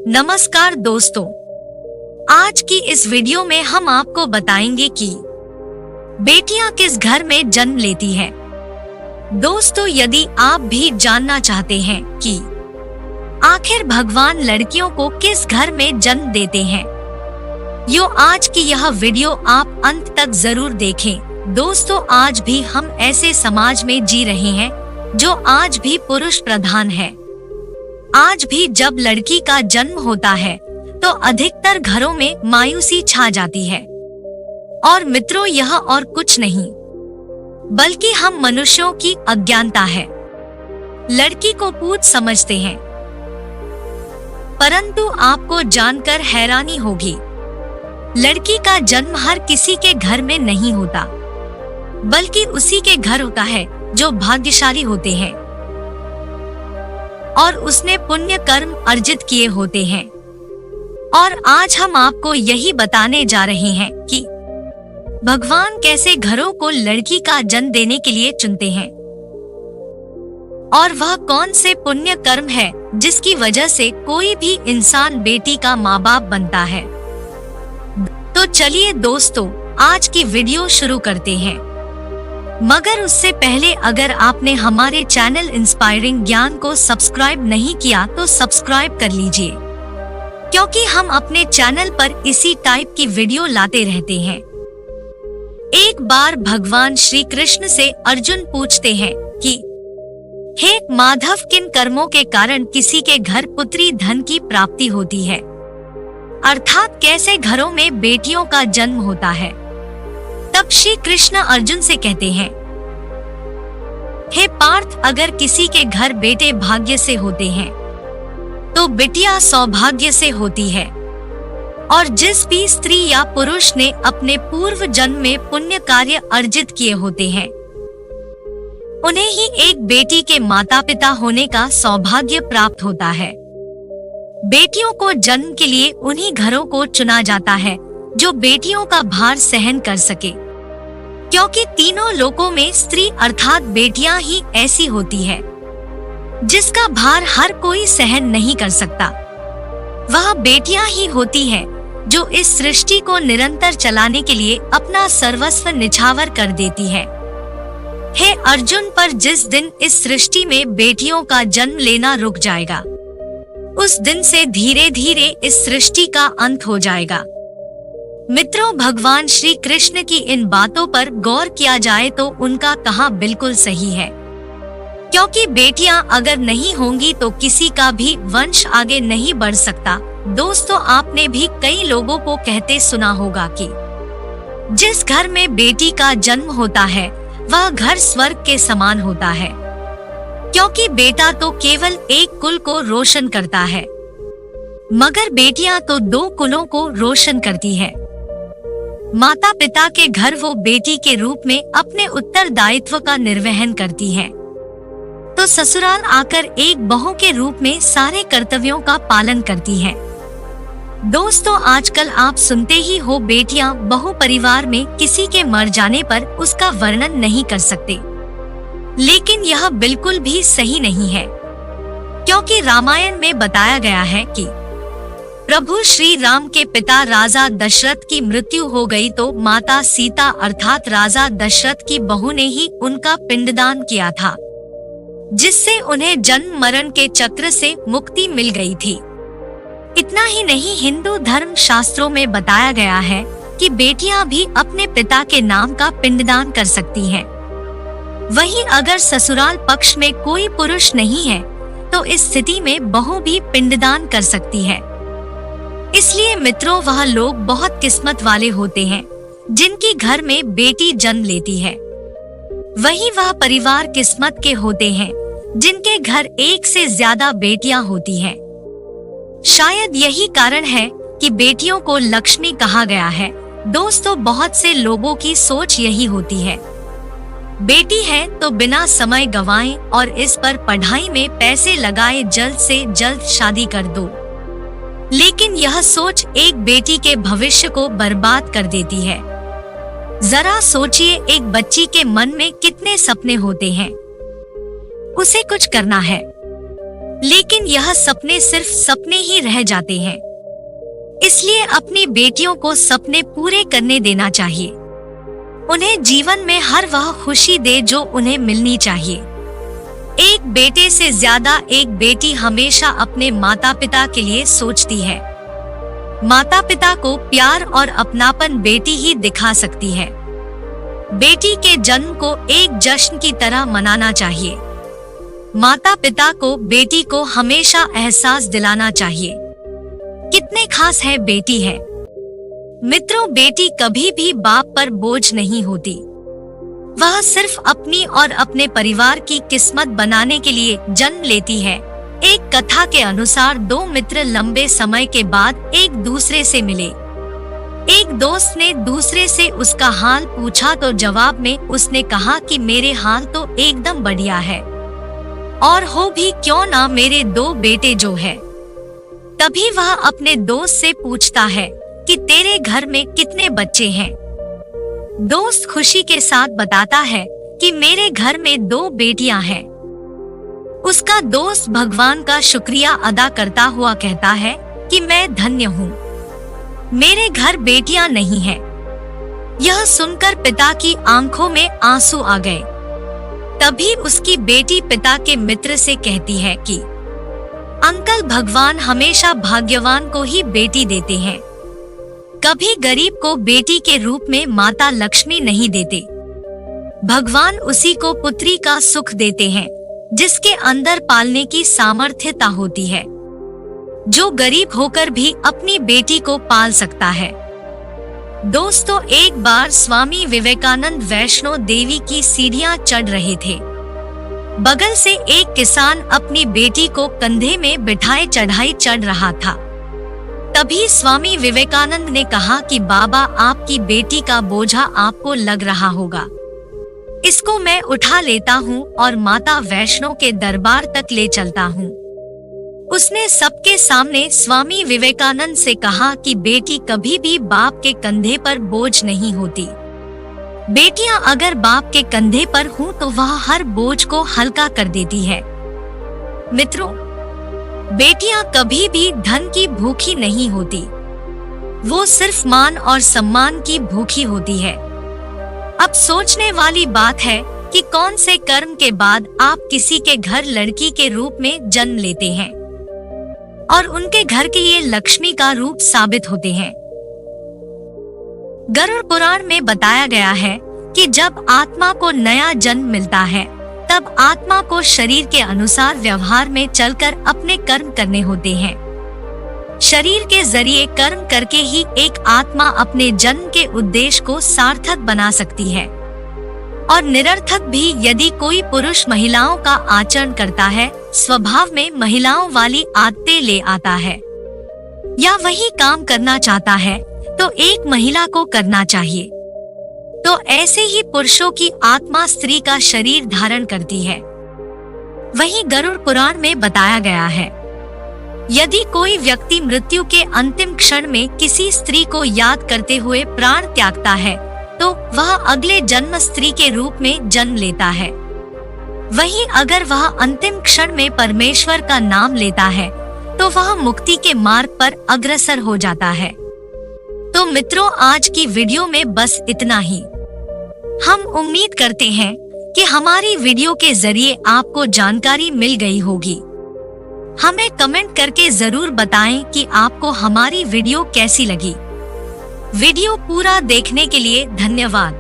नमस्कार दोस्तों, आज की इस वीडियो में हम आपको बताएंगे कि बेटियां किस घर में जन्म लेती हैं। दोस्तों, यदि आप भी जानना चाहते हैं कि आखिर भगवान लड़कियों को किस घर में जन्म देते हैं, आज की यह वीडियो आप अंत तक जरूर देखें। दोस्तों, आज भी हम ऐसे समाज में जी रहे हैं जो आज भी पुरुष प्रधान है। आज भी जब लड़की का जन्म होता है तो अधिकतर घरों में मायूसी छा जाती है। और मित्रों, यह और कुछ नहीं बल्कि हम मनुष्यों की अज्ञानता है। लड़की को पूत समझते हैं, परंतु आपको जानकर हैरानी होगी, लड़की का जन्म हर किसी के घर में नहीं होता, बल्कि उसी के घर होता है जो भाग्यशाली होते हैं और उसने पुण्य कर्म अर्जित किए होते हैं। और आज हम आपको यही बताने जा रहे हैं कि भगवान कैसे घरों को लड़की का जन्म देने के लिए चुनते हैं और वह कौन से पुण्य कर्म है जिसकी वजह से कोई भी इंसान बेटी का माँ बाप बनता है। तो चलिए दोस्तों, आज की वीडियो शुरू करते हैं। मगर उससे पहले अगर आपने हमारे चैनल इंस्पायरिंग ज्ञान को सब्सक्राइब नहीं किया तो सब्सक्राइब कर लीजिए, क्योंकि हम अपने चैनल पर इसी टाइप की वीडियो लाते रहते हैं। एक बार भगवान श्री कृष्ण से अर्जुन पूछते हैं कि हे माधव, किन कर्मों के कारण किसी के घर पुत्री धन की प्राप्ति होती है, अर्थात कैसे घरों में बेटियों का जन्म होता है। तब श्री कृष्ण अर्जुन से कहते हैं, हे पार्थ, अगर किसी के घर बेटे भाग्य से होते हैं तो बिटिया सौभाग्य से होती है। और जिस भी स्त्री या पुरुष ने अपने पूर्व जन्म में पुण्य कार्य अर्जित किए होते हैं, उन्हें ही एक बेटी के माता पिता होने का सौभाग्य प्राप्त होता है। बेटियों को जन्म के लिए उन्हीं घरों को चुना जाता है जो बेटियों का भार सहन कर सके, क्योंकि तीनों लोकों में स्त्री अर्थात बेटियां ही ऐसी होती है जिसका भार हर कोई सहन नहीं कर सकता। वह बेटियां ही होती हैं जो इस सृष्टि को निरंतर चलाने के लिए अपना सर्वस्व निछावर कर देती है। हे अर्जुन, पर जिस दिन इस सृष्टि में बेटियों का जन्म लेना रुक जाएगा, उस दिन से धीरे धीरे इस सृष्टि का अंत हो जाएगा। मित्रों, भगवान श्री कृष्ण की इन बातों पर गौर किया जाए तो उनका कहा बिल्कुल सही है, क्योंकि बेटियां अगर नहीं होंगी तो किसी का भी वंश आगे नहीं बढ़ सकता। दोस्तों, आपने भी कई लोगों को कहते सुना होगा कि जिस घर में बेटी का जन्म होता है वह घर स्वर्ग के समान होता है, क्योंकि बेटा तो केवल एक कुल को रोशन करता है, मगर बेटियां तो दो कुलों को रोशन करती है। माता पिता के घर वो बेटी के रूप में अपने उत्तरदायित्व का निर्वहन करती है, तो ससुराल आकर एक बहू के रूप में सारे कर्तव्यों का पालन करती है। दोस्तों, आजकल आप सुनते ही हो, बेटियां बहु परिवार में किसी के मर जाने पर उसका वर्णन नहीं कर सकते, लेकिन यह बिल्कुल भी सही नहीं है, क्योंकि रामायण में बताया गया है कि प्रभु श्री राम के पिता राजा दशरथ की मृत्यु हो गई तो माता सीता अर्थात राजा दशरथ की बहू ने ही उनका पिंडदान किया था, जिससे उन्हें जन्म मरण के चक्र से मुक्ति मिल गई थी। इतना ही नहीं, हिंदू धर्म शास्त्रों में बताया गया है कि बेटियां भी अपने पिता के नाम का पिंडदान कर सकती हैं। वहीं अगर ससुराल पक्ष में कोई पुरुष नहीं है तो इस स्थिति में बहू भी पिंडदान कर सकती है। इसलिए मित्रों, वह लोग बहुत किस्मत वाले होते हैं जिनकी घर में बेटी जन्म लेती है। वहीं वह परिवार किस्मत के होते हैं जिनके घर एक से ज्यादा बेटियां होती हैं। शायद यही कारण है कि बेटियों को लक्ष्मी कहा गया है। दोस्तों, बहुत से लोगों की सोच यही होती है, बेटी है तो बिना समय गंवाए और इस पर पढ़ाई में पैसे लगाए जल्द से जल्द शादी कर दो। लेकिन यह सोच एक बेटी के भविष्य को बर्बाद कर देती है। जरा सोचिए, एक बच्ची के मन में कितने सपने होते हैं, उसे कुछ करना है, लेकिन यह सपने सिर्फ सपने ही रह जाते हैं। इसलिए अपनी बेटियों को सपने पूरे करने देना चाहिए। उन्हें जीवन में हर वह खुशी दे जो उन्हें मिलनी चाहिए। एक बेटे से ज्यादा एक बेटी हमेशा अपने माता पिता के लिए सोचती है। माता पिता को प्यार और अपनापन बेटी ही दिखा सकती है। बेटी के जन्म को एक जश्न की तरह मनाना चाहिए। माता पिता को बेटी को हमेशा एहसास दिलाना चाहिए कितने खास है बेटी है। मित्रों, बेटी कभी भी बाप पर बोझ नहीं होती। वह सिर्फ अपनी और अपने परिवार की किस्मत बनाने के लिए जन्म लेती है। एक कथा के अनुसार दो मित्र लंबे समय के बाद एक दूसरे से मिले। एक दोस्त ने दूसरे से उसका हाल पूछा तो जवाब में उसने कहा कि मेरे हाल तो एकदम बढ़िया है, और हो भी क्यों ना मेरे दो बेटे जो है। तभी वह अपने दोस्त से पूछता है कि तेरे घर में कितने बच्चे हैं। दोस्त खुशी के साथ बताता है कि मेरे घर में 2 बेटियां हैं। उसका दोस्त भगवान का शुक्रिया अदा करता हुआ कहता है कि मैं धन्य हूँ, मेरे घर बेटियां नहीं हैं। यह सुनकर पिता की आंखों में आंसू आ गए। तभी उसकी बेटी पिता के मित्र से कहती है कि अंकल, भगवान हमेशा भाग्यवान को ही बेटी देते हैं, कभी गरीब को बेटी के रूप में माता लक्ष्मी नहीं देते। भगवान उसी को पुत्री का सुख देते हैं जिसके अंदर पालने की सामर्थ्यता होती है, जो गरीब होकर भी अपनी बेटी को पाल सकता है। दोस्तों, एक बार स्वामी विवेकानंद वैष्णो देवी की सीढ़ियां चढ़ रहे थे। बगल से एक किसान अपनी बेटी को कंधे में बिठाए चढ़ाई चढ़ रहा था। तभी स्वामी विवेकानंद ने कहा कि बाबा, आपकी बेटी का बोझा आपको लग रहा होगा, इसको मैं उठा लेता हूँ और माता वैष्णो के दरबार तक ले चलता हूँ। उसने सबके सामने स्वामी विवेकानंद से कहा कि बेटी कभी भी बाप के कंधे पर बोझ नहीं होती। बेटियां अगर बाप के कंधे पर हों तो वह हर बोझ को हल्का कर देती है। मित्रों, बेटियां कभी भी धन की भूखी नहीं होती, वो सिर्फ मान और सम्मान की भूखी होती है। अब सोचने वाली बात है कि कौन से कर्म के बाद आप किसी के घर लड़की के रूप में जन्म लेते हैं और उनके घर के लिए लक्ष्मी का रूप साबित होते हैं। गरुड़ पुराण में बताया गया है कि जब आत्मा को नया जन्म मिलता है तब आत्मा को शरीर के अनुसार व्यवहार में चलकर अपने कर्म करने होते हैं। शरीर के जरिए कर्म करके ही एक आत्मा अपने जन्म के उद्देश्य को सार्थक बना सकती है, और निरर्थक भी यदि कोई पुरुष महिलाओं का आचरण करता है, स्वभाव में महिलाओं वाली आदतें ले आता है, या वही काम करना चाहता है तो एक महिला को करना चाहिए, तो ऐसे ही पुरुषों की आत्मा स्त्री का शरीर धारण करती है। वहीं गरुड़ पुराण में बताया गया है, यदि कोई व्यक्ति मृत्यु के अंतिम क्षण में किसी स्त्री को याद करते हुए प्राण त्यागता है तो वह अगले जन्म स्त्री के रूप में जन्म लेता है। वहीं अगर वह अंतिम क्षण में परमेश्वर का नाम लेता है तो वह मुक्ति के मार्ग पर अग्रसर हो जाता है। तो मित्रों, आज की वीडियो में बस इतना ही। हम उम्मीद करते हैं कि हमारी वीडियो के जरिए आपको जानकारी मिल गई होगी। हमें कमेंट करके जरूर बताएं कि आपको हमारी वीडियो कैसी लगी। वीडियो पूरा देखने के लिए धन्यवाद।